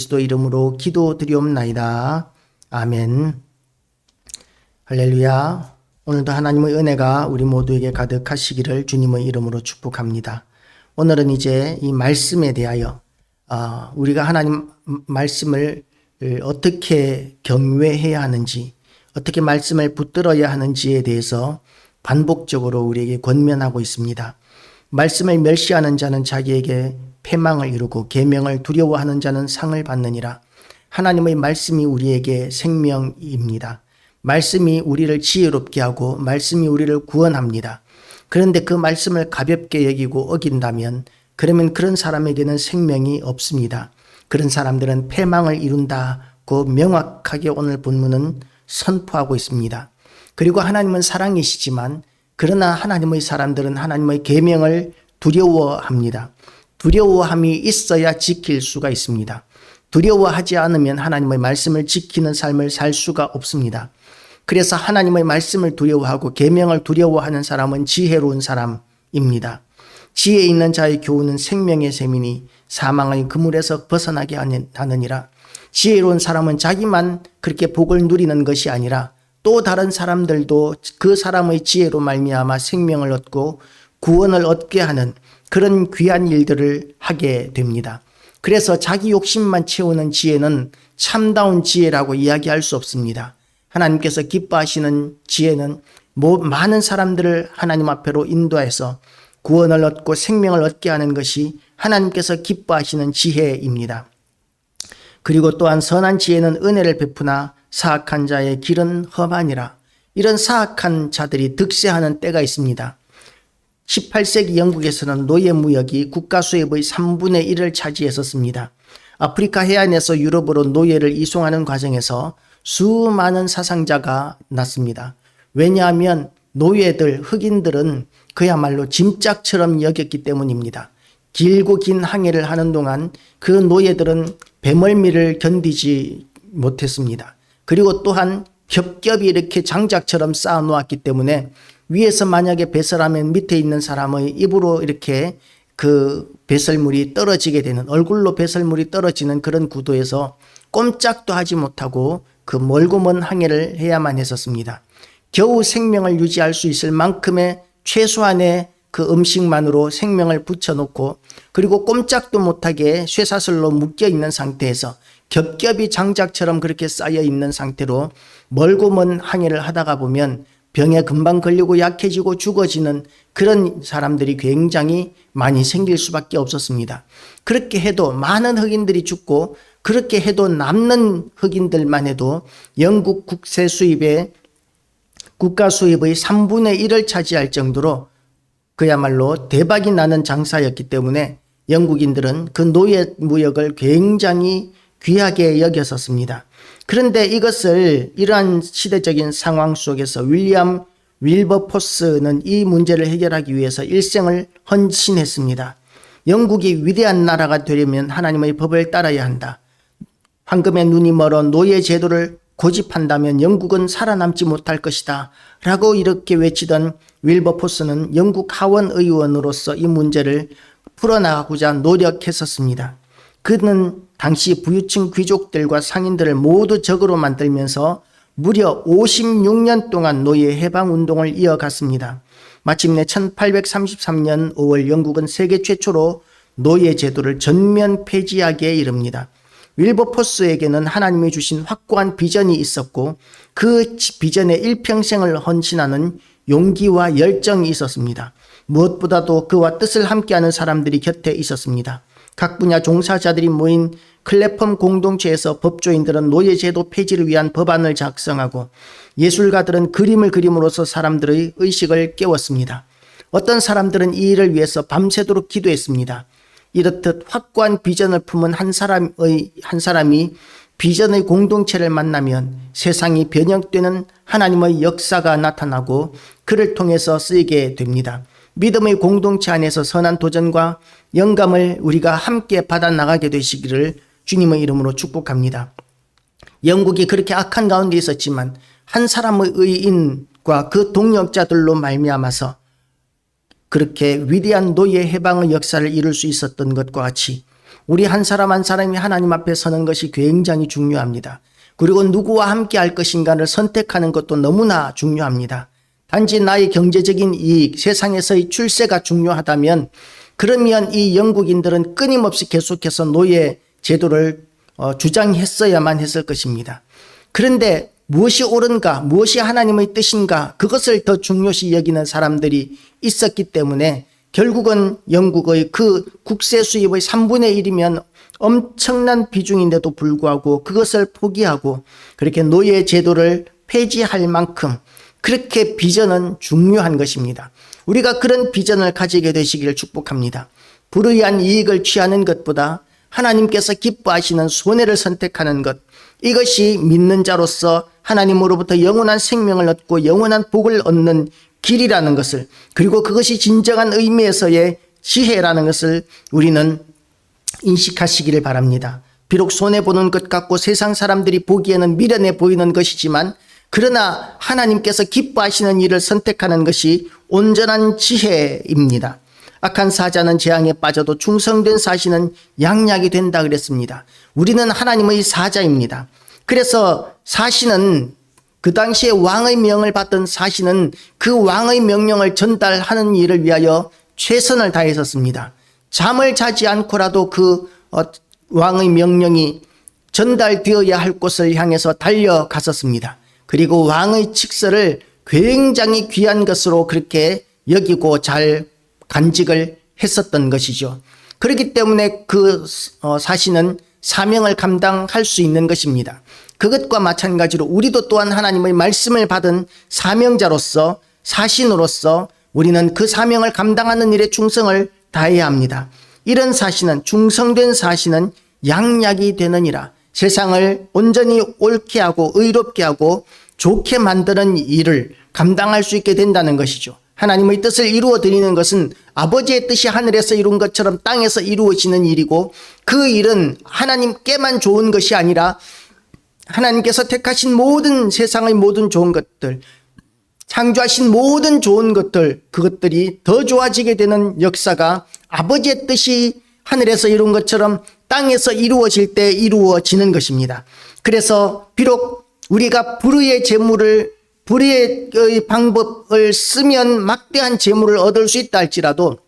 그리스도 이름으로 기도드리옵나이다. 아멘. 할렐루야. 오늘도 하나님의 은혜가 우리 모두에게 가득하시기를 주님의 이름으로 축복합니다. 오늘은 이제 이 말씀에 대하여 우리가 하나님 말씀을 어떻게 경외해야 하는지, 어떻게 말씀을 붙들어야 하는지에 대해서 반복적으로 우리에게 권면하고 있습니다. 말씀을 멸시하는 자는 자기에게 패망을 이루고 계명을 두려워하는 자는 상을 받느니라. 하나님의 말씀이 우리에게 생명입니다. 말씀이 우리를 지혜롭게 하고 말씀이 우리를 구원합니다. 그런데 그 말씀을 가볍게 여기고 어긴다면 그러면 그런 사람에게는 생명이 없습니다. 그런 사람들은 패망을 이룬다고 명확하게 오늘 본문은 선포하고 있습니다. 그리고 하나님은 사랑이시지만 그러나 하나님의 사람들은 하나님의 계명을 두려워합니다. 두려워함이 있어야 지킬 수가 있습니다. 두려워하지 않으면 하나님의 말씀을 지키는 삶을 살 수가 없습니다. 그래서 하나님의 말씀을 두려워하고 계명을 두려워하는 사람은 지혜로운 사람입니다. 지혜 있는 자의 교훈은 생명의 셈이니 사망의 그물에서 벗어나게 하느니라. 지혜로운 사람은 자기만 그렇게 복을 누리는 것이 아니라 또 다른 사람들도 그 사람의 지혜로 말미암아 생명을 얻고 구원을 얻게 하는 그런 귀한 일들을 하게 됩니다. 그래서 자기 욕심만 채우는 지혜는 참다운 지혜라고 이야기할 수 없습니다. 하나님께서 기뻐하시는 지혜는 많은 사람들을 하나님 앞으로 인도해서 구원을 얻고 생명을 얻게 하는 것이 하나님께서 기뻐하시는 지혜입니다. 그리고 또한 선한 지혜는 은혜를 베푸나 사악한 자의 길은 험하니라. 이런 사악한 자들이 득세하는 때가 있습니다. 18세기 영국에서는 노예무역이 국가수입의 3분의 1을 차지했었습니다. 아프리카 해안에서 유럽으로 노예를 이송하는 과정에서 수많은 사상자가 났습니다. 왜냐하면 노예들, 흑인들은 그야말로 짐짝처럼 여겼기 때문입니다. 길고 긴 항해를 하는 동안 그 노예들은 배멀미를 견디지 못했습니다. 그리고 또한 겹겹이 이렇게 장작처럼 쌓아 놓았기 때문에 위에서 만약에 배설하면 밑에 있는 사람의 입으로 이렇게 그 배설물이 떨어지게 되는, 얼굴로 배설물이 떨어지는 그런 구도에서 꼼짝도 하지 못하고 그 멀고 먼 항해를 해야만 했었습니다. 겨우 생명을 유지할 수 있을 만큼의 최소한의 그 음식만으로 생명을 붙여놓고 그리고 꼼짝도 못하게 쇠사슬로 묶여 있는 상태에서 겹겹이 장작처럼 그렇게 쌓여 있는 상태로 멀고 먼 항해를 하다가 보면 병에 금방 걸리고 약해지고 죽어지는 그런 사람들이 굉장히 많이 생길 수밖에 없었습니다. 그렇게 해도 많은 흑인들이 죽고 그렇게 해도 남는 흑인들만 해도 영국 국가 수입의 3분의 1을 차지할 정도로 그야말로 대박이 나는 장사였기 때문에 영국인들은 그 노예 무역을 굉장히 귀하게 여겼었습니다. 그런데 이것을 이러한 시대적인 상황 속에서 윌리엄 윌버포스는 이 문제를 해결하기 위해서 일생을 헌신했습니다. 영국이 위대한 나라가 되려면 하나님의 법을 따라야 한다. 황금의 눈이 멀어 노예 제도를 고집한다면 영국은 살아남지 못할 것이다 라고 이렇게 외치던 윌버포스는 영국 하원 의원으로서 이 문제를 풀어나가고자 노력했었습니다. 그는 당시 부유층 귀족들과 상인들을 모두 적으로 만들면서 무려 56년 동안 노예 해방 운동을 이어갔습니다. 마침내 1833년 5월 영국은 세계 최초로 노예 제도를 전면 폐지하기에 이릅니다. 윌버포스에게는 하나님이 주신 확고한 비전이 있었고 그 비전에 일평생을 헌신하는 용기와 열정이 있었습니다. 무엇보다도 그와 뜻을 함께하는 사람들이 곁에 있었습니다. 각 분야 종사자들이 모인 클래펌 공동체에서 법조인들은 노예제도 폐지를 위한 법안을 작성하고 예술가들은 그림을 그림으로써 사람들의 의식을 깨웠습니다. 어떤 사람들은 이 일을 위해서 밤새도록 기도했습니다. 이렇듯 확고한 비전을 품은 한 사람이 비전의 공동체를 만나면 세상이 변형되는 하나님의 역사가 나타나고 그를 통해서 쓰이게 됩니다. 믿음의 공동체 안에서 선한 도전과 영감을 우리가 함께 받아 나가게 되시기를 주님의 이름으로 축복합니다. 영국이 그렇게 악한 가운데 있었지만 한 사람의 의인과 그 동력자들로 말미암아서 그렇게 위대한 노예 해방의 역사를 이룰 수 있었던 것과 같이 우리 한 사람 한 사람이 하나님 앞에 서는 것이 굉장히 중요합니다. 그리고 누구와 함께 할 것인가를 선택하는 것도 너무나 중요합니다. 단지 나의 경제적인 이익, 세상에서의 출세가 중요하다면 그러면 이 영국인들은 끊임없이 계속해서 노예 제도를 주장했어야만 했을 것입니다. 그런데 무엇이 옳은가, 무엇이 하나님의 뜻인가, 그것을 더 중요시 여기는 사람들이 있었기 때문에 결국은 영국의 그 국세 수입의 3분의 1이면 엄청난 비중인데도 불구하고 그것을 포기하고 그렇게 노예 제도를 폐지할 만큼 그렇게 비전은 중요한 것입니다. 우리가 그런 비전을 가지게 되시기를 축복합니다. 불의한 이익을 취하는 것보다 하나님께서 기뻐하시는 손해를 선택하는 것, 이것이 믿는 자로서 하나님으로부터 영원한 생명을 얻고 영원한 복을 얻는 길이라는 것을, 그리고 그것이 진정한 의미에서의 지혜라는 것을 우리는 인식하시기를 바랍니다. 비록 손해보는 것 같고 세상 사람들이 보기에는 미련해 보이는 것이지만 그러나 하나님께서 기뻐하시는 일을 선택하는 것이 온전한 지혜입니다. 악한 사자는 재앙에 빠져도 충성된 사신은 양약이 된다 그랬습니다. 우리는 하나님의 사자입니다. 그래서 사신은 그 당시에 왕의 명을 받던 사신은 그 왕의 명령을 전달하는 일을 위하여 최선을 다했었습니다. 잠을 자지 않고라도 그 왕의 명령이 전달되어야 할 곳을 향해서 달려갔었습니다. 그리고 왕의 칙서를 굉장히 귀한 것으로 그렇게 여기고 잘 간직을 했었던 것이죠. 그렇기 때문에 그 사신은 사명을 감당할 수 있는 것입니다. 그것과 마찬가지로 우리도 또한 하나님의 말씀을 받은 사명자로서, 사신으로서 우리는 그 사명을 감당하는 일에 충성을 다해야 합니다. 이런 사신은, 충성된 사신은 양약이 되느니라. 세상을 온전히 옳게 하고 의롭게 하고 좋게 만드는 일을 감당할 수 있게 된다는 것이죠. 하나님의 뜻을 이루어 드리는 것은 아버지의 뜻이 하늘에서 이룬 것처럼 땅에서 이루어지는 일이고, 그 일은 하나님께만 좋은 것이 아니라 하나님께서 택하신 모든 세상의 모든 좋은 것들, 창조하신 모든 좋은 것들, 그것들이 더 좋아지게 되는 역사가 아버지의 뜻이 하늘에서 이룬 것처럼 땅에서 이루어질 때 이루어지는 것입니다. 그래서 비록 우리가 불의의 재물을, 불의의 방법을 쓰면 막대한 재물을 얻을 수 있다 할지라도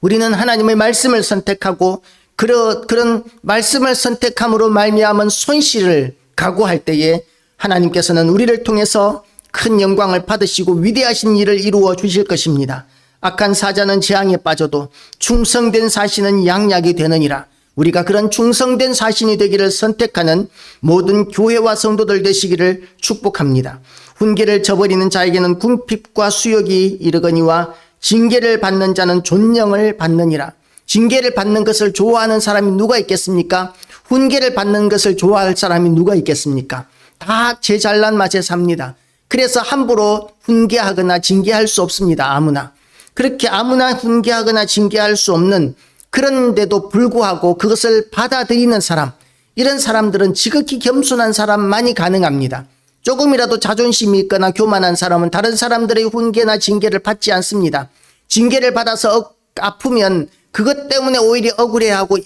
우리는 하나님의 말씀을 선택하고 그런 말씀을 선택함으로 말미암은 손실을 각오할 때에 하나님께서는 우리를 통해서 큰 영광을 받으시고 위대하신 일을 이루어 주실 것입니다. 악한 사자는 재앙에 빠져도 충성된 사신은 양약이 되느니라. 우리가 그런 충성된 사신이 되기를 선택하는 모든 교회와 성도들 되시기를 축복합니다. 훈계를 저버리는 자에게는 궁핍과 수욕이 이르거니와 징계를 받는 자는 존령을 받느니라. 징계를 받는 것을 좋아하는 사람이 누가 있겠습니까? 훈계를 받는 것을 좋아할 사람이 누가 있겠습니까? 다 제 잘난 맛에 삽니다. 그래서 함부로 훈계하거나 징계할 수 없습니다. 아무나. 그렇게 아무나 훈계하거나 징계할 수 없는, 그런데도 불구하고 그것을 받아들이는 사람, 이런 사람들은 지극히 겸손한 사람만이 가능합니다. 조금이라도 자존심이 있거나 교만한 사람은 다른 사람들의 훈계나 징계를 받지 않습니다. 징계를 받아서 아프면 그것 때문에 오히려 억울해하고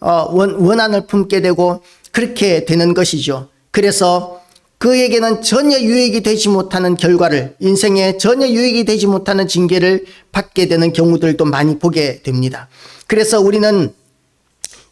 원한을 품게 되고 그렇게 되는 것이죠. 그래서 그에게는 전혀 유익이 되지 못하는 결과를, 인생에 전혀 유익이 되지 못하는 징계를 받게 되는 경우들도 많이 보게 됩니다. 그래서 우리는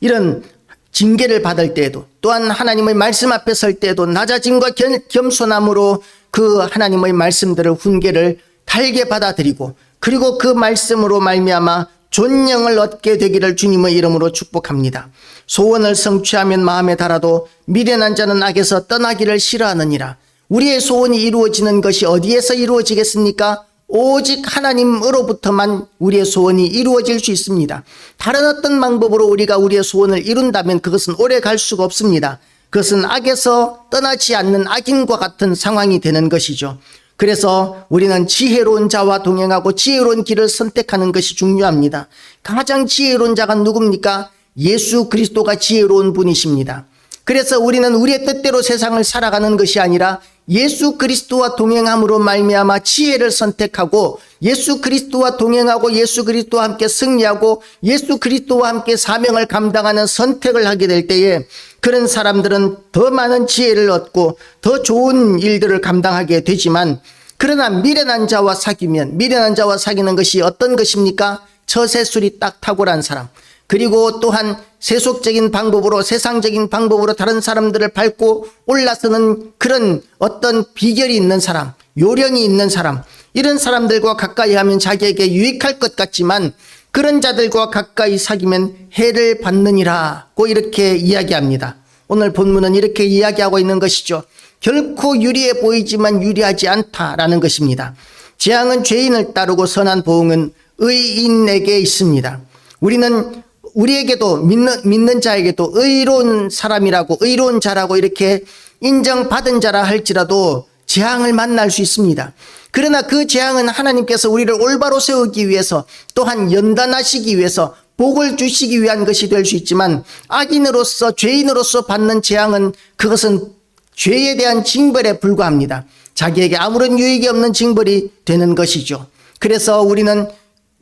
이런 징계를 받을 때에도, 또한 하나님의 말씀 앞에 설 때에도 낮아짐과 겸손함으로 그 하나님의 말씀들을, 훈계를 달게 받아들이고, 그리고 그 말씀으로 말미암아 존령을 얻게 되기를 주님의 이름으로 축복합니다. 소원을 성취하면 마음에 달아도 미련한 자는 악에서 떠나기를 싫어하느니라. 우리의 소원이 이루어지는 것이 어디에서 이루어지겠습니까? 오직 하나님으로부터만 우리의 소원이 이루어질 수 있습니다. 다른 어떤 방법으로 우리가 우리의 소원을 이룬다면 그것은 오래 갈 수가 없습니다. 그것은 악에서 떠나지 않는 악인과 같은 상황이 되는 것이죠. 그래서 우리는 지혜로운 자와 동행하고 지혜로운 길을 선택하는 것이 중요합니다. 가장 지혜로운 자가 누굽니까? 예수 그리스도가 지혜로운 분이십니다. 그래서 우리는 우리의 뜻대로 세상을 살아가는 것이 아니라 예수 그리스도와 동행함으로 말미암아 지혜를 선택하고 예수 그리스도와 동행하고 예수 그리스도와 함께 승리하고 예수 그리스도와 함께 사명을 감당하는 선택을 하게 될 때에 그런 사람들은 더 많은 지혜를 얻고 더 좋은 일들을 감당하게 되지만, 그러나 미련한 자와 사귀면, 미련한 자와 사귀는 것이 어떤 것입니까? 처세술이 딱 탁월한 사람, 그리고 또한 세속적인 방법으로, 세상적인 방법으로 다른 사람들을 밟고 올라서는 그런 어떤 비결이 있는 사람, 요령이 있는 사람, 이런 사람들과 가까이 하면 자기에게 유익할 것 같지만 그런 자들과 가까이 사귀면 해를 받느니라고 이렇게 이야기합니다. 오늘 본문은 이렇게 이야기하고 있는 것이죠. 결코 유리해 보이지만 유리하지 않다라는 것입니다. 재앙은 죄인을 따르고 선한 보응은 의인에게 있습니다. 우리는 우리에게도 믿는 자에게도 의로운 사람이라고, 의로운 자라고 이렇게 인정받은 자라 할지라도 재앙을 만날 수 있습니다. 그러나 그 재앙은 하나님께서 우리를 올바로 세우기 위해서, 또한 연단하시기 위해서, 복을 주시기 위한 것이 될 수 있지만, 악인으로서, 죄인으로서 받는 재앙은, 그것은 죄에 대한 징벌에 불과합니다. 자기에게 아무런 유익이 없는 징벌이 되는 것이죠. 그래서 우리는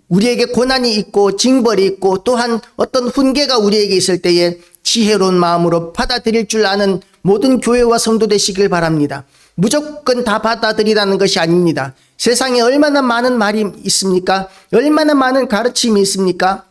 우리에게 고난이 있고 징벌이 있고 또한 어떤 훈계가 우리에게 있을 때에 지혜로운 마음으로 받아들일 줄 아는 모든 교회와 성도 되시길 바랍니다. 무조건 다 받아들이라는 것이 아닙니다. 세상에 얼마나 많은 말이 있습니까? 얼마나 많은 가르침이 있습니까?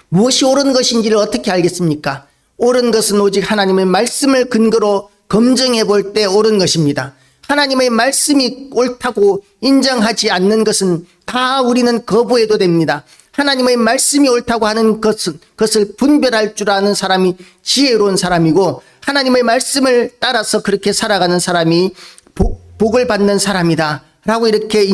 무엇이 옳은 것인지를 어떻게 알겠습니까? 옳은 것은 오직 하나님의 말씀을 근거로 검증해 볼 때 옳은 것입니다. 하나님의 말씀이 옳다고 인정하지 않는 것은 다 우리는 거부해도 됩니다. 하나님의 말씀이 옳다고 하는 것을 분별할 줄 아는 사람이 지혜로운 사람이고, 하나님의 말씀을 따라서 그렇게 살아가는 사람이 복을 받는 사람이다 라고 이렇게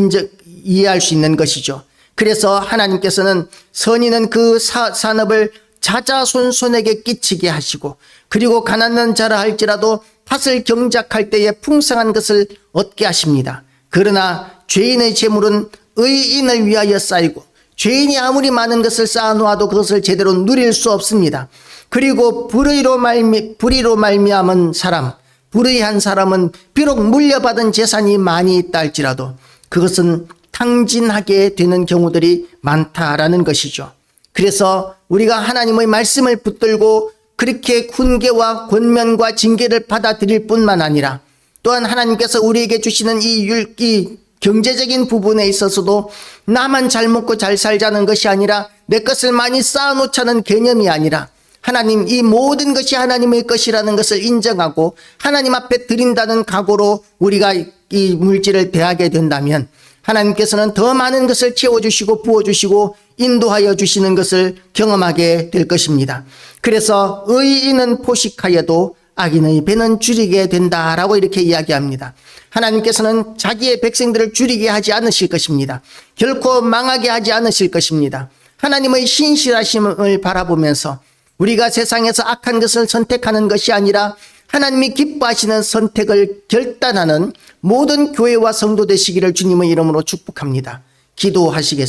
이해할 수 있는 것이죠. 그래서 하나님께서는 선인은 그 산업을 자자손손에게 끼치게 하시고, 그리고 가난한 자라 할지라도 밭을 경작할 때에 풍성한 것을 얻게 하십니다. 그러나 죄인의 재물은 의인을 위하여 쌓이고, 죄인이 아무리 많은 것을 쌓아놓아도 그것을 제대로 누릴 수 없습니다. 그리고 불의로 말미암은 사람, 불의한 사람은 비록 물려받은 재산이 많이 있다 할지라도 그것은 탕진하게 되는 경우들이 많다라는 것이죠. 그래서 우리가 하나님의 말씀을 붙들고 그렇게 훈계와 권면과 징계를 받아들일 뿐만 아니라, 또한 하나님께서 우리에게 주시는 이 경제적인 부분에 있어서도 나만 잘 먹고 잘 살자는 것이 아니라, 내 것을 많이 쌓아놓자는 개념이 아니라, 하나님, 이 모든 것이 하나님의 것이라는 것을 인정하고 하나님 앞에 드린다는 각오로 우리가 이 물질을 대하게 된다면 하나님께서는 더 많은 것을 채워주시고 부어주시고 인도하여 주시는 것을 경험하게 될 것입니다. 그래서 의인은 포식하여도 악인의 배는 줄이게 된다라고 이렇게 이야기합니다. 하나님께서는 자기의 백성들을 줄이게 하지 않으실 것입니다. 결코 망하게 하지 않으실 것입니다. 하나님의 신실하심을 바라보면서 우리가 세상에서 악한 것을 선택하는 것이 아니라 하나님이 기뻐하시는 선택을 결단하는 모든 교회와 성도 되시기를 주님의 이름으로 축복합니다. 기도하시겠습니다.